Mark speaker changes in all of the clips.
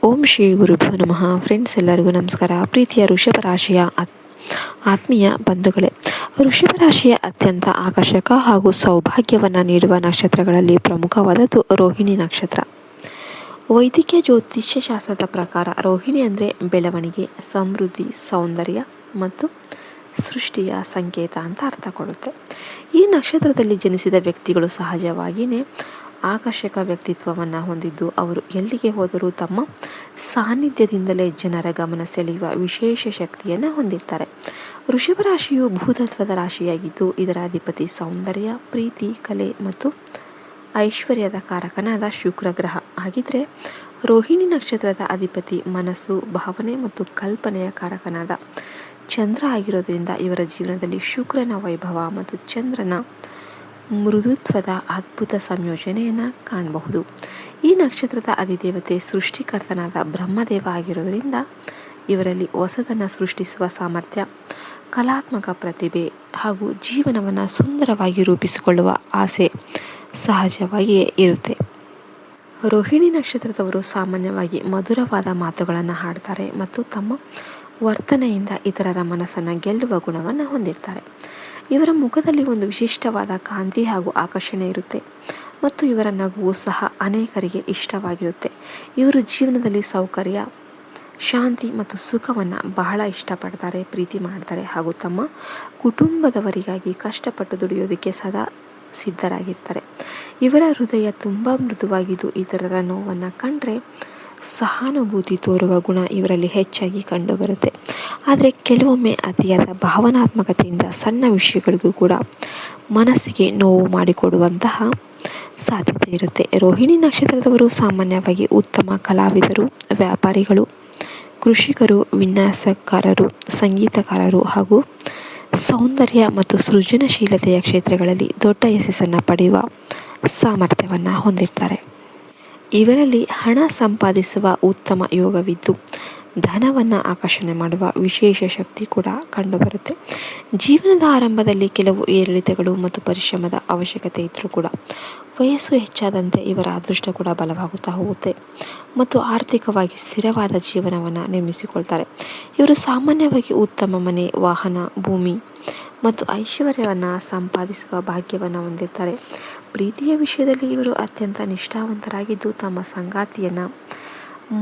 Speaker 1: ಓಂ ಶ್ರೀ ಗುರುಭ್ಯೋ ನಮಃ. ಫ್ರೆಂಡ್ಸ್, ಎಲ್ಲರಿಗೂ ನಮಸ್ಕಾರ. ಪ್ರೀತಿಯ ವೃಷಭ ರಾಶಿಯ ಆತ್ಮೀಯ ಬಂಧುಗಳೇ, ವೃಷಭ ರಾಶಿಯ ಅತ್ಯಂತ ಆಕರ್ಷಕ ಹಾಗೂ ಸೌಭಾಗ್ಯವನ್ನು ನೀಡುವ ನಕ್ಷತ್ರಗಳಲ್ಲಿ ಪ್ರಮುಖವಾದದ್ದು ರೋಹಿಣಿ ನಕ್ಷತ್ರ. ವೈದಿಕ ಜ್ಯೋತಿಷ್ಯ ಶಾಸ್ತ್ರದ ಪ್ರಕಾರ ರೋಹಿಣಿ ಅಂದರೆ ಬೆಳವಣಿಗೆ, ಸಮೃದ್ಧಿ, ಸೌಂದರ್ಯ ಮತ್ತು ಸೃಷ್ಟಿಯ ಸಂಕೇತ ಅಂತ ಅರ್ಥ ಕೊಡುತ್ತೆ. ಈ ನಕ್ಷತ್ರದಲ್ಲಿ ಜನಿಸಿದ ವ್ಯಕ್ತಿಗಳು ಸಹಜವಾಗಿಯೇ ಆಕರ್ಷಕ ವ್ಯಕ್ತಿತ್ವವನ್ನು ಹೊಂದಿದ್ದು, ಅವರು ಎಲ್ಲಿಗೆ ಹೋದರೂ ತಮ್ಮ ಸಾನ್ನಿಧ್ಯದಿಂದಲೇ ಜನರ ಗಮನ ಸೆಳೆಯುವ ವಿಶೇಷ ಶಕ್ತಿಯನ್ನು ಹೊಂದಿರ್ತಾರೆ. ವೃಷಭ ರಾಶಿಯು ಭೂತತ್ವದ ರಾಶಿಯಾಗಿದ್ದು, ಇದರ ಅಧಿಪತಿ ಸೌಂದರ್ಯ, ಪ್ರೀತಿ, ಕಲೆ ಮತ್ತು ಐಶ್ವರ್ಯದ ಕಾರಕನಾದ ಶುಕ್ರ ಗ್ರಹ ಆಗಿದ್ದರೆ, ರೋಹಿಣಿ ನಕ್ಷತ್ರದ ಅಧಿಪತಿ ಮನಸ್ಸು, ಭಾವನೆ ಮತ್ತು ಕಲ್ಪನೆಯ ಕಾರಕನಾದ ಚಂದ್ರ ಆಗಿರೋದ್ರಿಂದ ಇವರ ಜೀವನದಲ್ಲಿ ಶುಕ್ರನ ವೈಭವ ಮತ್ತು ಚಂದ್ರನ ಮೃದುತ್ವದ ಅದ್ಭುತ ಸಂಯೋಜನೆಯನ್ನು ಕಾಣಬಹುದು. ಈ ನಕ್ಷತ್ರದ ಅಧಿದೇವತೆ ಸೃಷ್ಟಿಕರ್ತನಾದ ಬ್ರಹ್ಮದೇವ ಆಗಿರೋದ್ರಿಂದ ಇವರಲ್ಲಿ ಹೊಸದನ್ನು ಸೃಷ್ಟಿಸುವ ಸಾಮರ್ಥ್ಯ, ಕಲಾತ್ಮಕ ಪ್ರತಿಭೆ ಹಾಗೂ ಜೀವನವನ್ನು ಸುಂದರವಾಗಿ ರೂಪಿಸಿಕೊಳ್ಳುವ ಆಸೆ ಸಹಜವಾಗಿಯೇ ಇರುತ್ತೆ. ರೋಹಿಣಿ ನಕ್ಷತ್ರದವರು ಸಾಮಾನ್ಯವಾಗಿ ಮಧುರವಾದ ಮಾತುಗಳನ್ನು ಹಾಡ್ತಾರೆ ಮತ್ತು ತಮ್ಮ ವರ್ತನೆಯಿಂದ ಇತರರ ಮನಸ್ಸನ್ನು ಗೆಲ್ಲುವ ಗುಣವನ್ನು ಹೊಂದಿರ್ತಾರೆ. ಇವರ ಮುಖದಲ್ಲಿ ಒಂದು ವಿಶಿಷ್ಟವಾದ ಕಾಂತಿ ಹಾಗೂ ಆಕರ್ಷಣೆ ಇರುತ್ತೆ ಮತ್ತು ಇವರ ನಗುವು ಸಹ ಅನೇಕರಿಗೆ ಇಷ್ಟವಾಗಿರುತ್ತೆ. ಇವರು ಜೀವನದಲ್ಲಿ ಸೌಕರ್ಯ, ಶಾಂತಿ ಮತ್ತು ಸುಖವನ್ನು ಬಹಳ ಇಷ್ಟಪಡ್ತಾರೆ, ಪ್ರೀತಿ ಮಾಡ್ತಾರೆ ಹಾಗೂ ತಮ್ಮ ಕುಟುಂಬದವರಿಗಾಗಿ ಕಷ್ಟಪಟ್ಟು ದುಡಿಯೋದಕ್ಕೆ ಸದಾ ಸಿದ್ಧರಾಗಿರ್ತಾರೆ. ಇವರ ಹೃದಯ ತುಂಬ ಮೃದುವಾಗಿದ್ದು, ಇತರರ ನೋವನ್ನು ಕಂಡ್ರೆ ಸಹಾನುಭೂತಿ ತೋರುವ ಗುಣ ಇವರಲ್ಲಿ ಹೆಚ್ಚಾಗಿ ಕಂಡುಬರುತ್ತೆ. ಆದರೆ ಕೆಲವೊಮ್ಮೆ ಅತಿಯಾದ ಭಾವನಾತ್ಮಕತೆಯಿಂದ ಸಣ್ಣ ವಿಷಯಗಳಿಗೂ ಕೂಡ ಮನಸ್ಸಿಗೆ ನೋವು ಮಾಡಿಕೊಡುವಂತಹ ಸಾಧ್ಯತೆ ಇರುತ್ತೆ. ರೋಹಿಣಿ ನಕ್ಷತ್ರದವರು ಸಾಮಾನ್ಯವಾಗಿ ಉತ್ತಮ ಕಲಾವಿದರು, ವ್ಯಾಪಾರಿಗಳು, ಕೃಷಿಕರು, ವಿನ್ಯಾಸಕಾರರು, ಸಂಗೀತಕಾರರು ಹಾಗೂ ಸೌಂದರ್ಯ ಮತ್ತು ಸೃಜನಶೀಲತೆಯ ಕ್ಷೇತ್ರಗಳಲ್ಲಿ ದೊಡ್ಡ ಯಶಸ್ಸನ್ನು ಪಡೆಯುವ ಸಾಮರ್ಥ್ಯವನ್ನು ಹೊಂದಿರ್ತಾರೆ. ಇವರಲ್ಲಿ ಹಣ ಸಂಪಾದಿಸುವ ಉತ್ತಮ ಯೋಗವಿದ್ದು, ಧನವನ್ನು ಆಕರ್ಷಣೆ ಮಾಡುವ ವಿಶೇಷ ಶಕ್ತಿ ಕೂಡ ಕಂಡುಬರುತ್ತೆ. ಜೀವನದ ಆರಂಭದಲ್ಲಿ ಕೆಲವು ಏರಿಳಿತಗಳು ಮತ್ತು ಪರಿಶ್ರಮದ ಅವಶ್ಯಕತೆ ಇದ್ದರೂ ಕೂಡ ವಯಸ್ಸು ಹೆಚ್ಚಾದಂತೆ ಇವರ ಅದೃಷ್ಟ ಕೂಡ ಬಲವಾಗುತ್ತಾ ಹೋಗುತ್ತೆ ಮತ್ತು ಆರ್ಥಿಕವಾಗಿ ಸ್ಥಿರವಾದ ಜೀವನವನ್ನು ನಿರ್ಮಿಸಿಕೊಳ್ತಾರೆ. ಇವರು ಸಾಮಾನ್ಯವಾಗಿ ಉತ್ತಮ ಮನೆ, ವಾಹನ, ಭೂಮಿ ಮತ್ತು ಐಶ್ವರ್ಯವನ್ನು ಸಂಪಾದಿಸುವ ಭಾಗ್ಯವನ್ನು ಹೊಂದಿರ್ತಾರೆ. ಪ್ರೀತಿಯ ವಿಷಯದಲ್ಲಿ ಇವರು ಅತ್ಯಂತ ನಿಷ್ಠಾವಂತರಾಗಿದ್ದು, ತಮ್ಮ ಸಂಗಾತಿಯನ್ನು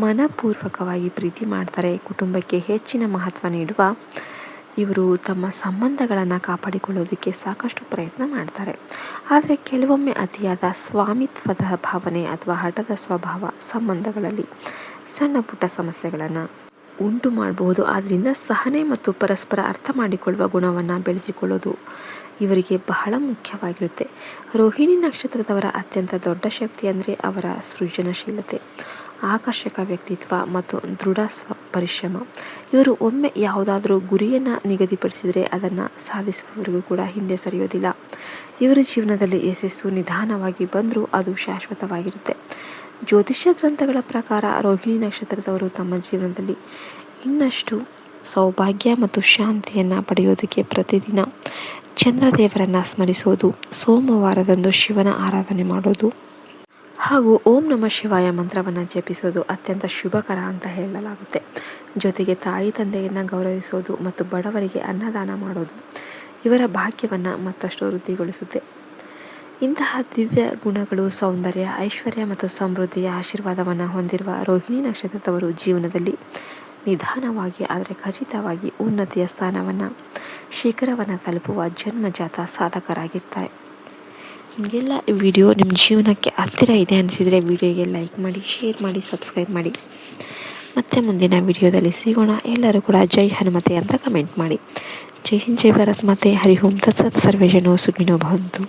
Speaker 1: ಮನಪೂರ್ವಕವಾಗಿ ಪ್ರೀತಿ ಮಾಡ್ತಾರೆ. ಕುಟುಂಬಕ್ಕೆ ಹೆಚ್ಚಿನ ಮಹತ್ವ ನೀಡುವ ಇವರು ತಮ್ಮ ಸಂಬಂಧಗಳನ್ನು ಕಾಪಾಡಿಕೊಳ್ಳೋದಕ್ಕೆ ಸಾಕಷ್ಟು ಪ್ರಯತ್ನ ಮಾಡ್ತಾರೆ. ಆದರೆ ಕೆಲವೊಮ್ಮೆ ಅತಿಯಾದ ಸ್ವಾಮಿತ್ವದ ಭಾವನೆ ಅಥವಾ ಹಠದ ಸ್ವಭಾವ ಸಂಬಂಧಗಳಲ್ಲಿ ಸಣ್ಣ ಪುಟ್ಟ ಸಮಸ್ಯೆಗಳನ್ನು ಉಂಟು ಮಾಡಬಹುದು. ಆದ್ದರಿಂದ ಸಹನೆ ಮತ್ತು ಪರಸ್ಪರ ಅರ್ಥ ಮಾಡಿಕೊಳ್ಳುವ ಗುಣವನ್ನು ಬೆಳೆಸಿಕೊಳ್ಳೋದು ಇವರಿಗೆ ಬಹಳ ಮುಖ್ಯವಾಗಿರುತ್ತೆ. ರೋಹಿಣಿ ನಕ್ಷತ್ರದವರ ಅತ್ಯಂತ ದೊಡ್ಡ ಶಕ್ತಿ ಅಂದರೆ ಅವರ ಸೃಜನಶೀಲತೆ, ಆಕರ್ಷಕ ವ್ಯಕ್ತಿತ್ವ ಮತ್ತು ದೃಢ ಪರಿಶ್ರಮ. ಇವರು ಒಮ್ಮೆ ಯಾವುದಾದ್ರೂ ಗುರಿಯನ್ನು ನಿಗದಿಪಡಿಸಿದರೆ ಅದನ್ನು ಸಾಧಿಸುವವರೆಗೂ ಕೂಡ ಹಿಂದೆ ಸರಿಯೋದಿಲ್ಲ. ಇವರ ಜೀವನದಲ್ಲಿ ಯಶಸ್ಸು ನಿಧಾನವಾಗಿ ಬಂದರೂ ಅದು ಶಾಶ್ವತವಾಗಿರುತ್ತೆ. ಜ್ಯೋತಿಷ್ಯ ಗ್ರಂಥಗಳ ಪ್ರಕಾರ ರೋಹಿಣಿ ನಕ್ಷತ್ರದವರು ತಮ್ಮ ಜೀವನದಲ್ಲಿ ಇನ್ನಷ್ಟು ಸೌಭಾಗ್ಯ ಮತ್ತು ಶಾಂತಿಯನ್ನು ಪಡೆಯೋದಕ್ಕೆ ಪ್ರತಿದಿನ ಚಂದ್ರದೇವರನ್ನು ಸ್ಮರಿಸೋದು, ಸೋಮವಾರದಂದು ಶಿವನ ಆರಾಧನೆ ಮಾಡೋದು ಹಾಗೂ ಓಂ ನಮಃ ಶಿವಾಯ ಮಂತ್ರವನ್ನು ಜಪಿಸೋದು ಅತ್ಯಂತ ಶುಭಕರ ಅಂತ ಹೇಳಲಾಗುತ್ತೆ. ಜೊತೆಗೆ ತಾಯಿ ತಂದೆಯನ್ನು ಗೌರವಿಸೋದು ಮತ್ತು ಬಡವರಿಗೆ ಅನ್ನದಾನ ಮಾಡೋದು ಇವರ ಭಾಗ್ಯವನ್ನು ಮತ್ತಷ್ಟು ವೃದ್ಧಿಗೊಳಿಸುತ್ತೆ. ಇಂತಹ ದಿವ್ಯ ಗುಣಗಳು, ಸೌಂದರ್ಯ, ಐಶ್ವರ್ಯ ಮತ್ತು ಸಮೃದ್ಧಿಯ ಆಶೀರ್ವಾದವನ್ನು ಹೊಂದಿರುವ ರೋಹಿಣಿ ನಕ್ಷತ್ರದವರು ಜೀವನದಲ್ಲಿ ನಿಧಾನವಾಗಿ ಆದರೆ ಖಚಿತವಾಗಿ ಉನ್ನತಿಯ ಸ್ಥಾನವನ್ನು, ಶಿಖರವನ್ನು ತಲುಪುವ ಜನ್ಮಜಾತ ಸಾಧಕರಾಗಿರ್ತಾರೆ. ನಿಮಗೆಲ್ಲ ಈ ವಿಡಿಯೋ ನಿಮ್ಮ ಜೀವನಕ್ಕೆ ಹತ್ತಿರ ಇದೆ ಅನಿಸಿದರೆ ವಿಡಿಯೋಗೆ ಲೈಕ್ ಮಾಡಿ, ಶೇರ್ ಮಾಡಿ, ಸಬ್ಸ್ಕ್ರೈಬ್ ಮಾಡಿ. ಮತ್ತೆ ಮುಂದಿನ ವಿಡಿಯೋದಲ್ಲಿ ಸಿಗೋಣ. ಎಲ್ಲರೂ ಕೂಡ ಜೈ ಹನುಮತೆ ಅಂತ ಕಮೆಂಟ್ ಮಾಡಿ. ಜೈ ಹಿಂದ್, ಜೈ ಭಾರತ್ ಮಾತೆ. ಹರಿ ಓಂ ತತ್ಸತ್. ಸರ್ವೇ ಜನೋ ಸುಖಿನೋ ಭವಂತು.